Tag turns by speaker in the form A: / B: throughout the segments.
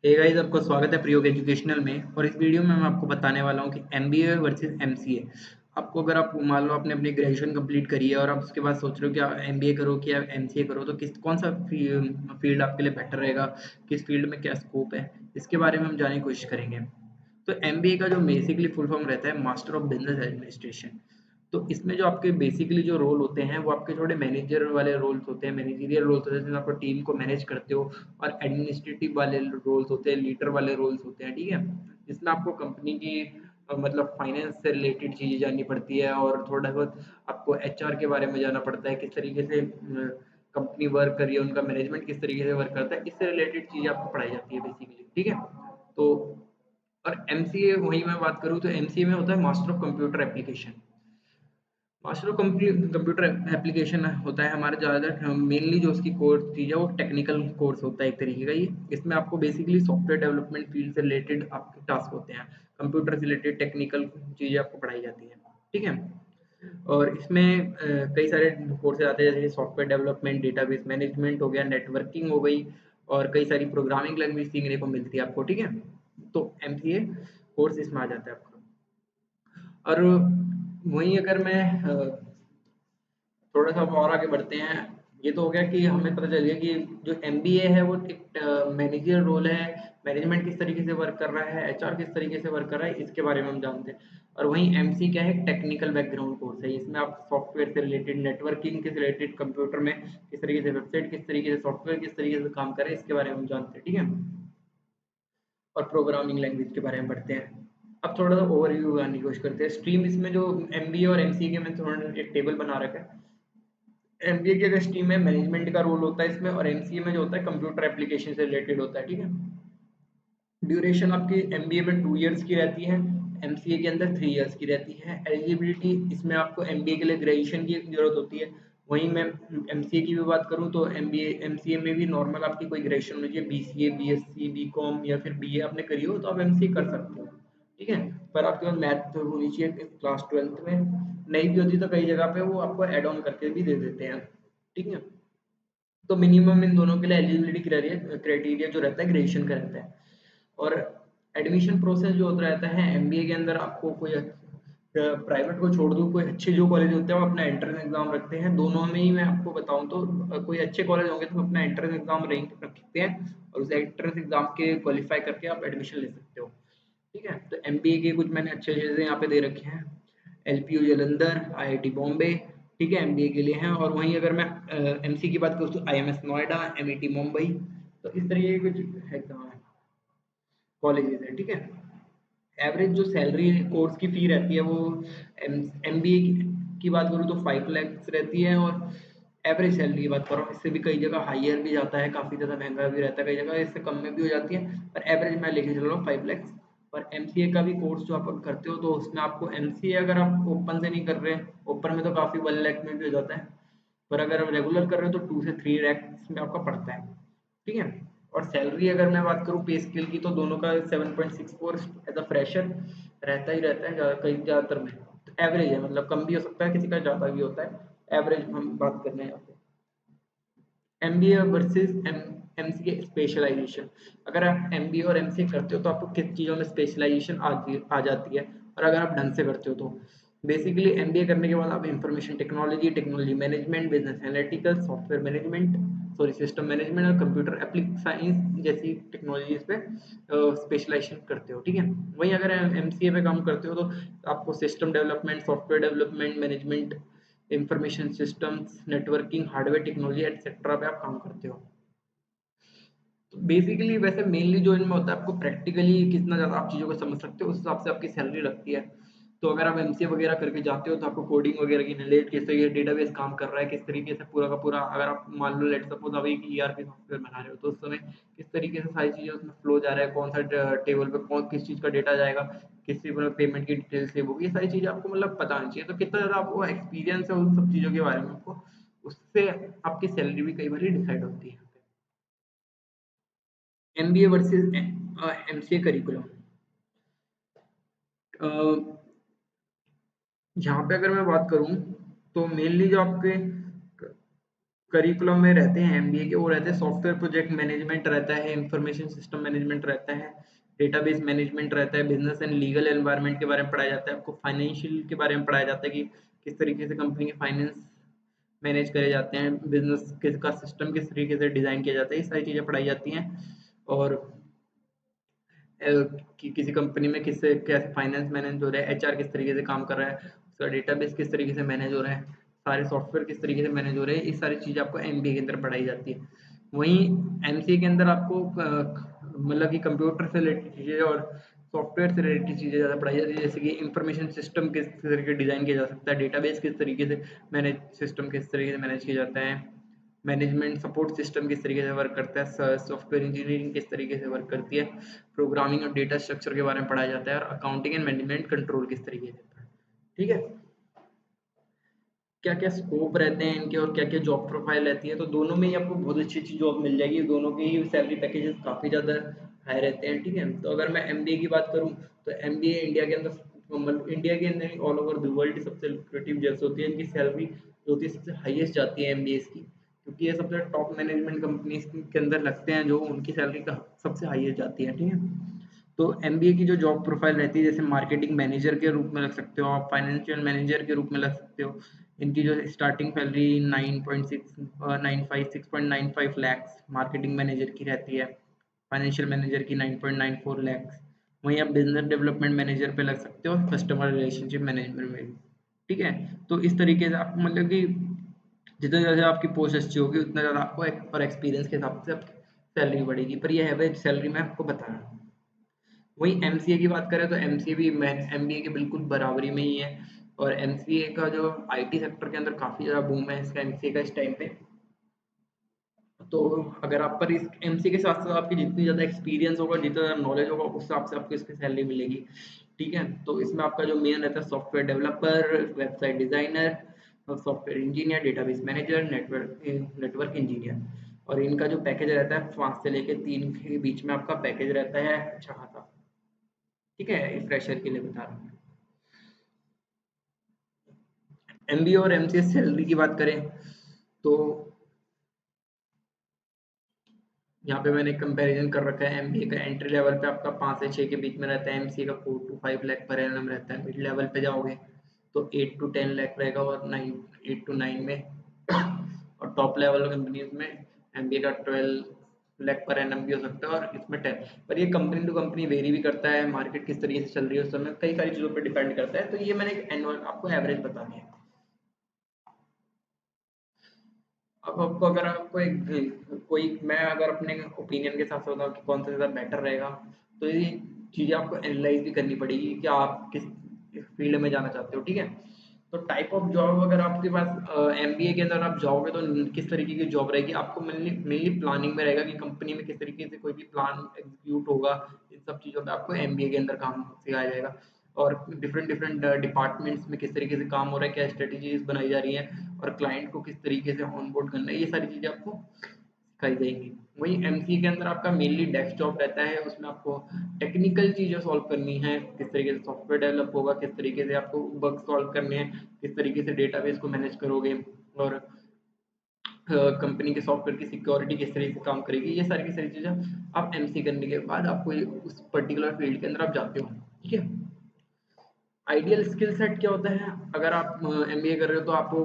A: Hey guys, आपका स्वागत है प्रयोग एजुकेशनल में। और इस वीडियो में मैं आपको बताने वाला हूँ कि एमबीए वर्सेस एमसीए। आपको अगर आप मान लो आपने अपनी ग्रेजुएशन कंप्लीट करी है और आप उसके बाद सोच रहे हो कि आप एमबीए करो कि आप एमसीए करो, तो किस कौन सा फील्ड आपके लिए बेटर रहेगा, किस फील्ड में क्या स्कोप है, इसके बारे में हम जानने की कोशिश करेंगे। तो एमबीए का जो बेसिकली फुल फॉर्म रहता है मास्टर ऑफ बिजनेस एडमिनिस्ट्रेशन। तो इसमें जो आपके बेसिकली जो रोल होते हैं वो आपके थोड़े मैनेजर वाले रोल्स होते हैं, मैनेजरियल रोल्स होते हैं, जिसमें आपको टीम को मैनेज करते हो। और एडमिनिस्ट्रेटिव वाले रोल्स होते हैं, लीडर वाले रोल्स होते हैं, ठीक है। जिसमें आपको कंपनी की मतलब फाइनेंस से रिलेटेड चीज़ें जाननी पड़ती है, और थोड़ा बहुत आपको एचआर के बारे में जानना पड़ता है, किस तरीके से कंपनी वर्क कर रही है, उनका मैनेजमेंट किस तरीके से वर्क करता है, इससे रिलेटेड चीज़ें आपको पढ़ाई जाती है बेसिकली, ठीक है। तो और एमसीए वही मैं बात करूँ तो एमसीए में होता है master of computer application. Master of computer application होता है हमारा ज़्यादातर मेनली जो उसकी कोर्स चीज़ है वो टेक्निकल कोर्स होता है एक तरीके का। ये इसमें आपको बेसिकली सॉफ्टवेयर डेवलपमेंट फील्ड से रिलेटेड आपके टास्क होते हैं, कंप्यूटर से रिलेटेड टेक्निकल चीज़ें आपको पढ़ाई जाती हैं, ठीक है। और इसमें कई सारे कोर्सेज आते हैं, जैसे सॉफ्टवेयर डेवलपमेंट, डेटाबेस मैनेजमेंट हो गया, नेटवर्किंग हो गई, और कई सारी प्रोग्रामिंग लैंग्वेज सीखने को मिलती है आपको, ठीक है। तो एमसीए कोर्स इसमें आ जाता है आपका। और वहीं अगर मैं थोड़ा सा और आगे बढ़ते हैं। ये तो हो गया कि हमें पता चल गया कि जो एमबीए है वो एक मैनेजर रोल है, मैनेजमेंट किस तरीके से वर्क कर रहा है, एचआर किस तरीके से वर्क कर रहा है, इसके बारे में हम जानते हैं। और वहीं एमसी क्या है, टेक्निकल बैकग्राउंड कोर्स है। इसमें आप सॉफ्टवेयर से रिलेटेड, नेटवर्किंग से रिलेटेड, कंप्यूटर में किस तरीके से वेबसाइट, किस तरीके से सॉफ्टवेयर किस तरीके से काम करे, इसके बारे में हम जानते हैं, ठीक है। और प्रोग्रामिंग लैंग्वेज के बारे में पढ़ते हैं। अब थोड़ा सा ओवरव्यू जानने की कोशिश करते हैं स्ट्रीम। इसमें जो एमबीए और एमसीए के मैं थोड़ा एक टेबल बना रखा है। एमबीए की अगर स्ट्रीम में मैनेजमेंट का रोल होता है इसमें, और एमसीए में जो होता है कंप्यूटर एप्लीकेशन से रिलेटेड होता है, ठीक है। ड्यूरेशन आपकी एमबीए में 2 इयर्स की रहती है, एमसीए के अंदर 3 इयर्स की रहती है। एलिजिबिलिटी इसमें आपको एमबीए के लिए ग्रेजुएशन की जरूरत होती है। वहीं मैं एमसीए की भी बात करूं तो एमबीए एमसीए में भी नॉर्मल आपकी कोई ग्रेजुएशन होनी चाहिए, बीसीए, बीएससी, बीकॉम या फिर बीए आपने करी हो तो आप एमसीए कर सकते हो, ठीक है। पर आपके पास मैथ होनी चाहिए क्लास 12th में। नहीं भी होती तो कई जगह पे वो आपको एड ऑन करके भी दे देते हैं, ठीक है। तो मिनिमम इन दोनों के लिए एलिजिबिलिटी क्राइटेरिया जो रहता है ग्रेजुएशन का रहता है। और एडमिशन प्रोसेस जो होता रहता है एमबीए के अंदर, आपको कोई प्राइवेट को छोड़ दूँ, कोई अच्छे जो कॉलेज होते हैं वो अपना एंट्रेंस एग्जाम रखते हैं। दोनों में ही मैं आपको बताऊं तो कोई अच्छे कॉलेज होंगे तो अपना एंट्रेंस एग्जाम रैंक रखते हैं, और उस एंट्रेंस एग्जाम के क्वालिफाई करके आप एडमिशन ले सकते हो, ठीक है। तो एमबीए के कुछ मैंने अच्छे चीज़ें यहाँ पे दे रखे हैं। एलपीयू जालंधर, आईआईटी बॉम्बे, ठीक है, एमबीए के लिए हैं। और वहीं अगर मैं एमसी की बात करूँ तो आईएमएस नोएडा, एमईटी मुंबई, तो इस तरीके के कुछ एग्जाम है, कॉलेजेस है, ठीक है। एवरेज जो सैलरी कोर्स की फी रहती है वो एमबीए की बात करूँ तो 5 lakhs रहती है। और एवरेज सैलरी की बात कर रहा हूँ, इससे भी कई जगह हायर भी जाता है, काफ़ी ज़्यादा महंगा भी रहता है, कई जगह इससे कम में भी हो जाती है। पर एवरेज मैं लेके चल रहा हूँ 5 lakhs। और एमसीए का भी कोर्स जो आप करते हो तो उसमें आपको एमसीए अगर आप ओपन से नहीं कर रहे हैं, ओपन में तो काफ़ी 1 लाख में भी हो जाता है, पर अगर आप रेगुलर कर रहे हो तो 2 से 3 lakhs में आपका पड़ता है, ठीक है। और सैलरी अगर मैं बात करूँ पे स्केल की तो दोनों का 7.64 एज अ फ्रेशर रहता ही रहता है, कहीं ज़्यादातर में तो एवरेज है, मतलब कम भी हो सकता है, किसी का ज़्यादा भी होता है। एवरेज हम बात कर रहे हैं यहाँ पे। MBA versus MCA specialisation. अगर आप एमबीए और एमसीए करते हो तो आपको किस चीज़ों में स्पेशलाइजेशन आ जाती है, और अगर आप ढंग से करते हो तो बेसिकली एमबीए करने के बाद आप information technology, technology management, business analytical, software management, sorry system management और कंप्यूटर एप्लिक साइंस जैसी टेक्नोलॉजीज पे स्पेशलाइजेशन करते हो, ठीक है। वहीं अगर एमसीए पे काम करते हो तो आपको system development, software development, management, information systems, networking, hardware technology etcetera पे आप काम करते हो। तो बेसिकली वैसे मेनली जो इनमें होता है, आपको प्रैक्टिकली कितना ज़्यादा आप चीज़ों को समझ सकते हो उस हिसाब से आपकी सैलरी लगती है। तो अगर आप एमसीए वगैरह करके जाते हो तो आपको कोडिंग वगैरह की नॉलेज, किस तरीके से डेटाबेस काम कर रहा है, किस तरीके से पूरा का पूरा, अगर आप मान लो लेट्स सपोज आप एक ईआरपी सॉफ्टवेयर बना रहे हो तो उस समय किस तरीके से सारी चीज़ें उसमें फ्लो जा रहा है, कौन सा टेबल पे कौन किस चीज़ का डेटा जाएगा, किस चीज़ में पेमेंट की डिटेल सेव होगी, ये सारी चीज़ें आपको मतलब पता होनी चाहिए। तो कितना ज़्यादा आपको एक्सपीरियंस है उन सब चीज़ों के बारे में आपको, उससे आपकी सैलरी भी कई बार डिसाइड होती है। MBA versus MCA curriculum. यहाँ पे अगर मैं बात करूँ तो मेनली जो आपके करिकुलम में रहते हैं एमबीए के, वो रहते हैं सॉफ्टवेयर प्रोजेक्ट मैनेजमेंट रहता है, इंफॉर्मेशन सिस्टम मैनेजमेंट रहता है, डेटाबेस मैनेजमेंट रहता है, बिजनेस एंड लीगल एनवायरनमेंट के बारे में पढ़ाया जाता है, आपको फाइनेंशियल के बारे में पढ़ाया जाता है कि किस तरीके से कंपनी के फाइनेंस मैनेज करे जाते हैं, बिजनेस का सिस्टम किस तरीके से डिजाइन किया जाता है, ये सारी चीजें पढ़ाई जाती हैं। और कि किसी कंपनी में किससे कैसे फाइनेंस मैनेज हो रहा है, एचआर किस तरीके से काम कर रहा है, उसका डेटाबेस किस तरीके से मैनेज हो रहा है, सारे सॉफ्टवेयर किस तरीके से मैनेज हो रहे हैं, ये सारी चीज़ें आपको एमबीए के अंदर पढ़ाई जाती है। वहीं एमसीए के अंदर आपको मतलब कि कंप्यूटर से रिलेटेड चीज़ें और सॉफ्टवेयर से रिलेटेड चीज़ें ज़्यादा पढ़ाई जाती है, जैसे कि इंफॉर्मेशन सिस्टम किस तरीके डिज़ाइन किया जा सकता है, डेटाबेस किस तरीके से मैनेज सिस्टम किस तरीके से मैनेज किया जाता है, मैनेजमेंट सपोर्ट सिस्टम किस तरीके से वर्क करता है, सॉफ्टवेयर इंजीनियरिंग किस तरीके से वर्क करती है, प्रोग्रामिंग और डेटा स्ट्रक्चर के बारे में पढ़ाया जाता है, और अकाउंटिंग एंड मैनेजमेंट कंट्रोल किस तरीके से होता है। ठीक है, क्या क्या स्कोप रहते हैं इनके और क्या क्या जॉब प्रोफाइल रहती है, तो दोनों में ही आपको बहुत अच्छी अच्छी जॉब मिल जाएगी, दोनों के ही सैलरी पैकेजेस काफ़ी ज़्यादा हाई रहते हैं। ठीक है, तो अगर मैं एमबीए की बात करूँ तो एमबीए इंडिया के अंदर, मतलब इंडिया के अंदर ऑल ओवर द वर्ल्ड सबसे लुक्रेटिव जॉब्स होती है, इनकी सैलरी जो होती है सबसे हाईएस्ट जाती है एमबीए की, क्योंकि ये सबसे टॉप मैनेजमेंट कंपनीज के अंदर लगते हैं जो उनकी सैलरी का सबसे हाईएस्ट जाती है। ठीक है, तो एमबीए की जो जॉब प्रोफाइल रहती है, जैसे मार्केटिंग मैनेजर के रूप में लग सकते हो आप, फाइनेंशियल मैनेजर के रूप में लग सकते हो, इनकी जो starting salary 6.95 lakhs marketing manager की रहती है, फाइनेंशियल मैनेजर की 9.94 लैक्स। वहीं आप बिजनेस डेवलपमेंट मैनेजर पे लग सकते हो, कस्टमर रिलेशनशिप मैनेजमेंट में भी। ठीक है, तो इस तरीके से आप मतलब कि जितना ज़्यादा आपकी पोस्ट अच्छी होगी उतना ज़्यादा आपको और एक्सपीरियंस के हिसाब से आपकी सैलरी बढ़ेगी, पर ये एवरेज सैलरी मैं आपको बता रहा हूँ। वहीं एमसीए की बात करें तो एमसीए भी एमबीए के बिल्कुल बराबरी में ही है, और एमसीए का जो आईटी सेक्टर के अंदर काफ़ी ज़्यादा बूम है इसका, एमसीए का इस टाइम पे। तो अगर आप पर इस एमसीए के साथ साथ आपकी जितनी ज़्यादा एक्सपीरियंस होगा, जितना ज़्यादा नॉलेज होगा, उस हिसाब से आपको इसकी सैलरी मिलेगी। ठीक है, तो इसमें आपका जो मेन रहता है software developer, website designer, software engineer, database manager, network network engineer, और इनका जो पैकेज रहता है 5 से लेकर 3 के बीच में आपका पैकेज रहता है अच्छा खासा। ठीक है, फ्रेशर के लिए बता रहा हूँ। एमबीए और एमसीए सैलरी की बात करें तो यहाँ पे मैंने कंपैरिजन कर रखा है, एमबीए का एंट्री लेवल पे आपका 5 से 6 के बीच में रहता है, एमसीए का 4 टू 5 लाख पर एनम रहता है, मिड लेवल पे जाओगे तो 8 टू 10 लाख रहेगा, और 9 8 टू 9 में और टॉप लेवल कंपनीज में एमबीए का 12 लाख पर एनम भी हो सकता है, और इसमें 10, पर ये कंपनी टू कंपनी वेरी भी करता है, मार्केट किस तरीके से चल रही है उस समय कई सारी चीज़ों पर डिपेंड करता है, तो ये मैंने एक एनुअल आपको एवरेज बता दिया। अब आपको अगर आपको एक कोई मैं अगर अपने ओपिनियन के साथ बताऊँ कि कौन सा ज़्यादा बेटर रहेगा, तो ये चीज़ें आपको एनालाइज भी करनी पड़ेगी कि आप किस फील्ड में जाना चाहते हो। ठीक है, तो टाइप ऑफ जॉब अगर आपके पास एमबीए के अंदर आप जाओगे तो किस तरीके की जॉब रहेगी, आपको मेनली मेनली प्लानिंग में रहेगा कि कंपनी में किस तरीके से कोई भी प्लान एग्जीक्यूट होगा, इन सब चीज़ों पे आपको एमबीए के अंदर काम सिखाया जाएगा, और डिफरेंट डिफरेंट डिपार्टमेंट्स में किस तरीके से काम हो रहा है, क्या स्ट्रेटेजीज बनाई जा रही हैं, और क्लाइंट को किस तरीके से ऑनबोर्ड करना है, ये सारी चीज़ें आपको सिखाई जाएंगी। वहीं एमसीए के अंदर आपका मेनली डेस्कटॉप रहता है, उसमें आपको टेक्निकल चीज़ें सॉल्व करनी है, किस तरीके से सॉफ्टवेयर डेवलप होगा, किस तरीके से आपको बग सॉल्व करने हैं, किस तरीके से डेटाबेस को मैनेज करोगे, और कंपनी के सॉफ्टवेयर की सिक्योरिटी किस तरीके से काम करेगी, ये सारी की सारी चीज़ें आप एमसीए करने के बाद आपको उस पर्टिकुलर फील्ड के अंदर आप जाते हो। ठीक है, आइडियल स्किल सेट क्या होता है, अगर आप एमबीए कर रहे हो तो आपको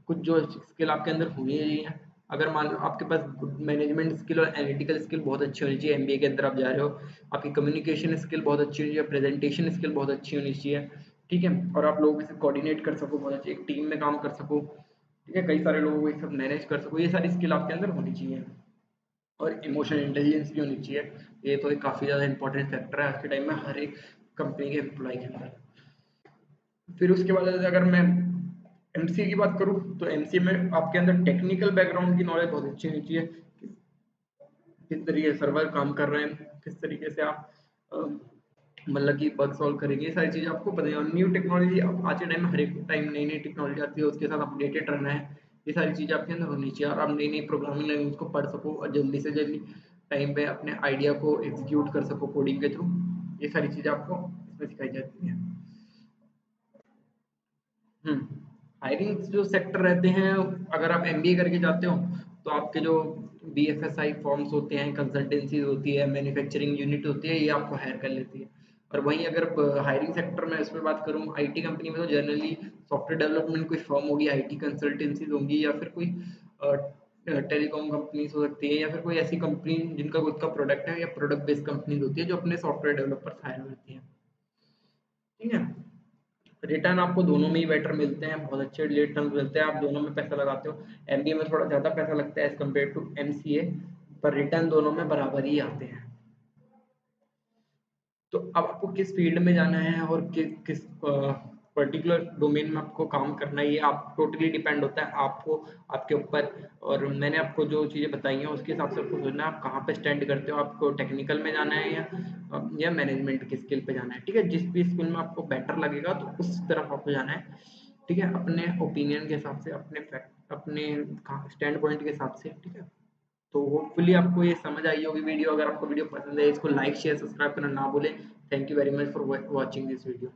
A: कुछ जो स्किल आपके अंदर होनी चाहिए। अगर मान लो आपके पास गुड मैनेजमेंट स्किल और एनालिटिकल स्किल बहुत अच्छी होनी चाहिए, एमबीए के अंदर आप जा रहे हो, आपकी कम्युनिकेशन स्किल बहुत अच्छी होनी चाहिए, प्रेजेंटेशन स्किल बहुत अच्छी होनी चाहिए। ठीक है, और आप लोगों से कोऑर्डिनेट कर सको बहुत अच्छी, एक टीम में काम कर सको। ठीक है, कई सारे लोगों को ये सब मैनेज कर सको, ये सारी स्किल आपके अंदर होनी चाहिए, और इमोशनल इंटेलिजेंस भी होनी चाहिए। ये तो एक काफ़ी ज़्यादा इंपॉर्टेंट फैक्टर है आज के टाइम में हर एक कंपनी के एम्प्लॉय के अंदर। फिर उसके बाद अगर मैं एमसीए की बात करूँ तो एमसीए में आपके अंदर टेक्निकल बैकग्राउंड की नॉलेज बहुत अच्छी होनी चाहिए, किस तरीके से सर्वर काम कर रहे हैं, किस तरीके से आप मतलब कि बग सॉल्व करेंगे, ये सारी चीज़ें आपको पता है, और न्यू टेक्नोलॉजी आज के टाइम में हर एक टाइम नई नई टेक्नोलॉजी आती है, उसके साथ अपडेटेड रहना है, ये सारी चीज़ें आपके अंदर होनी चाहिए, और आप नई नई प्रोग्रामिंग लैंग्वेज को पढ़ सको और जल्दी से जल्दी टाइम पे अपने आइडिया को एग्जीक्यूट कर सको कोडिंग के थ्रू, ये सारी चीज़ें आपको इसमें सिखाई जाती हैं। हम्म हायरिंग जो सेक्टर रहते हैं, अगर आप एमबीए करके जाते हो तो आपके जो बीएफएसआई फॉर्म्स होते हैं, कंसल्टेंसीज होती है, मैन्युफैक्चरिंग यूनिट होती है, ये आपको हायर कर लेती है। और वहीं अगर हायरिंग सेक्टर में इसमें बात करूँ आईटी कंपनी में, तो जनरली सॉफ्टवेयर डेवलपमेंट कोई फर्म होगी, आईटी कंसल्टेंसीज होंगी, या फिर कोई टेलीकॉम कंपनीज हो सकती है, या फिर कोई ऐसी कंपनी जिनका खुद का प्रोडक्ट है, या प्रोडक्ट बेस्ड कंपनीज होती है जो अपने सॉफ्टवेयर डेवलपर्स हायर करती हैं। ठीक है, रिटर्न आपको दोनों में ही बेटर मिलते हैं, बहुत अच्छे रिटर्न मिलते हैं, आप दोनों में पैसा लगाते हो। एमबीए में थोड़ा ज़्यादा पैसा लगता है एज़ कम्पेयर टू एमसीए, पर रिटर्न दोनों में बराबर ही आते हैं। तो अब आपको किस फील्ड में जाना है और किस पर्टिकुलर डोमेन में आपको काम करना है, ये आप टोटली डिपेंड होता है आपको, आपके ऊपर। और मैंने आपको जो चीज़ें बताई हैं उसके हिसाब से आपको सोचना है आप कहाँ पे स्टैंड करते हो, आपको टेक्निकल में जाना है या मैनेजमेंट की स्किल पे जाना है। ठीक है, जिस भी स्किल में आपको बेटर लगेगा तो उस तरफ आपको जाना है। ठीक है, अपने ओपिनियन के हिसाब से, अपने फैक्ट, अपने स्टैंड पॉइंट के हिसाब से। ठीक है, तो होपफुली आपको ये समझ आई होगी वीडियो। अगर आपको वीडियो पसंद है इसको लाइक शेयर सब्सक्राइब करना ना भूलें। Thank you very much for watching this video.